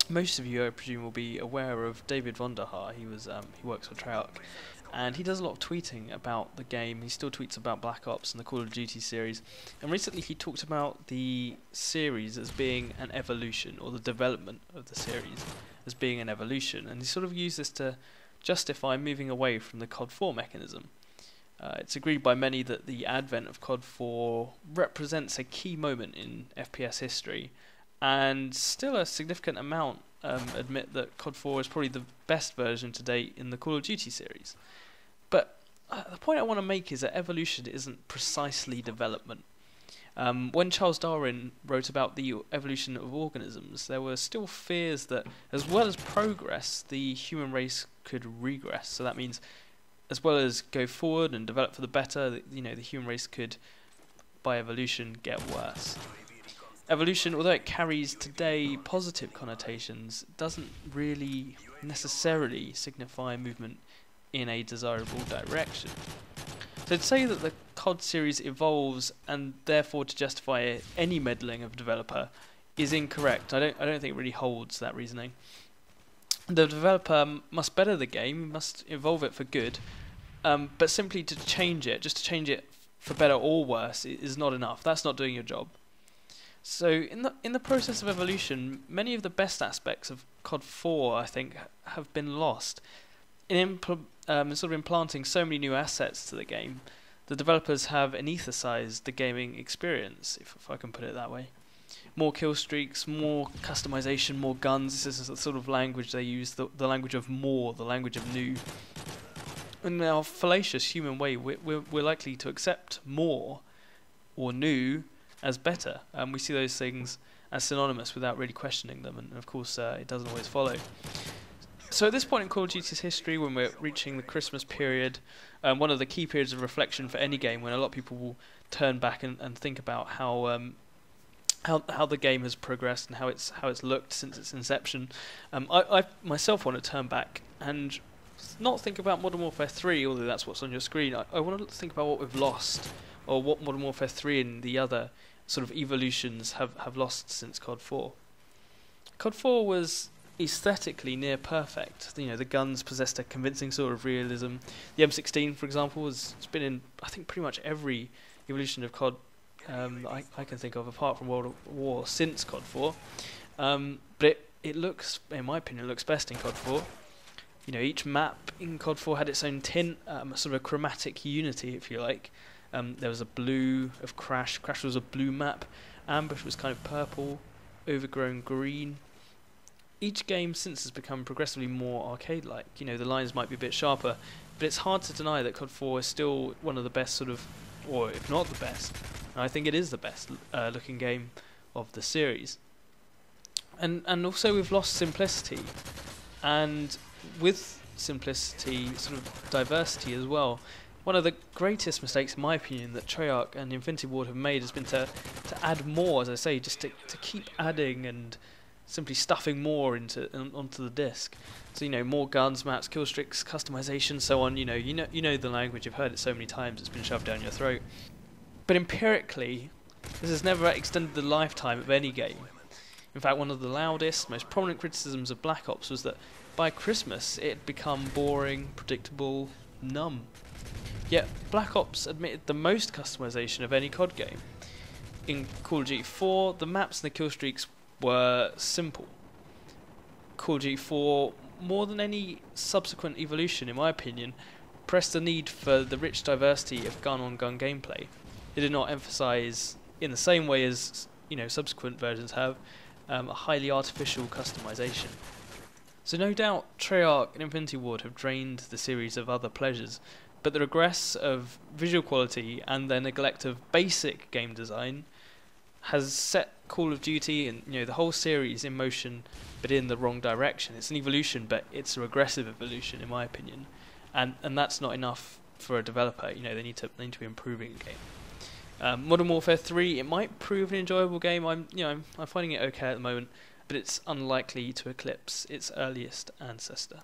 Most of you, I presume, will be aware of David Vonderhaar. He works for Treyarch, and he does a lot of tweeting about the game. He still tweets about Black Ops and the Call of Duty series, and recently he talked about the series as being an evolution, or the development of the series as being an evolution, and he sort of used this to justify moving away from the COD 4 mechanism. It's agreed by many that the advent of COD 4 represents a key moment in FPS history, and still a significant amount admit that COD 4 is probably the best version to date in the Call of Duty series. But the point I want to make is that evolution isn't precisely development. When Charles Darwin wrote about the evolution of organisms, there were still fears that, as well as progress, the human race could regress. So that means, as well as go forward and develop for the better, the human race could, by evolution, get worse. Evolution, although it carries today positive connotations, doesn't really necessarily signify movement in a desirable direction. So to say that the COD series evolves and therefore to justify any meddling of a developer is incorrect. I don't think it really holds that reasoning. The developer must better the game, must evolve it for good, but simply to change it, just to change it for better or worse, is not enough. That's not doing your job. So in the process of evolution, many of the best aspects of COD 4, I think, have been lost. In sort of implanting so many new assets to the game, the developers have anaesthetised the gaming experience, if I can put it that way. More kill streaks, more customization, more guns. This is the sort of language they use, the language of more, the language of new. In our fallacious human way, we're likely to accept more or new as better. We see those things as synonymous without really questioning them, and of course it doesn't always follow. So at this point in Call of Duty's history, when we're reaching the Christmas period, one of the key periods of reflection for any game, when a lot of people will turn back and think about how the game has progressed and how it's looked since its inception, I myself want to turn back and not think about Modern Warfare 3, although that's what's on your screen. I want to think about what we've lost, or what Modern Warfare 3 and the other sort of evolutions have lost since COD 4. COD 4 was aesthetically near perfect. The guns possessed a convincing sort of realism. The M16, for example, it's been in, I think, pretty much every evolution of COD I can think of, apart from World at War, since COD 4. But it looks, in my opinion, looks best in COD 4. Each map in COD 4 had its own tint, sort of a chromatic unity, if you like. There was a blue of Crash. Crash was a blue map. Ambush was kind of purple, overgrown green. Each game since has become progressively more arcade-like. The lines might be a bit sharper, but it's hard to deny that COD 4 is still one of the best sort of, or if not the best, and I think it is the best looking game of the series. And also we've lost simplicity, and with simplicity, sort of diversity as well. One of the greatest mistakes, in my opinion, that Treyarch and Infinity Ward have made has been to add more, as I say, just to keep adding and simply stuffing more onto the disc. So more guns, maps, kill streaks, customization, so on. You know the language. You've heard it so many times. It's been shoved down your throat. But empirically, this has never extended the lifetime of any game. In fact, one of the loudest, most prominent criticisms of Black Ops was that by Christmas it had become boring, predictable, numb. Yet Black Ops admitted the most customization of any COD game. In Call of Duty 4, the maps and the kill streaks were simple. Call of Duty 4, more than any subsequent evolution, in my opinion, pressed the need for the rich diversity of gun-on-gun gameplay. It did not emphasise, in the same way as subsequent versions have, a highly artificial customization. So no doubt Treyarch and Infinity Ward have drained the series of other pleasures, but the regress of visual quality and their neglect of basic game design has set Call of Duty and the whole series in motion, but in the wrong direction. It's an evolution, but it's a regressive evolution, in my opinion, and that's not enough for a developer. They need to be improving the game. Modern Warfare 3, it might prove an enjoyable game. I'm finding it okay at the moment, but it's unlikely to eclipse its earliest ancestor.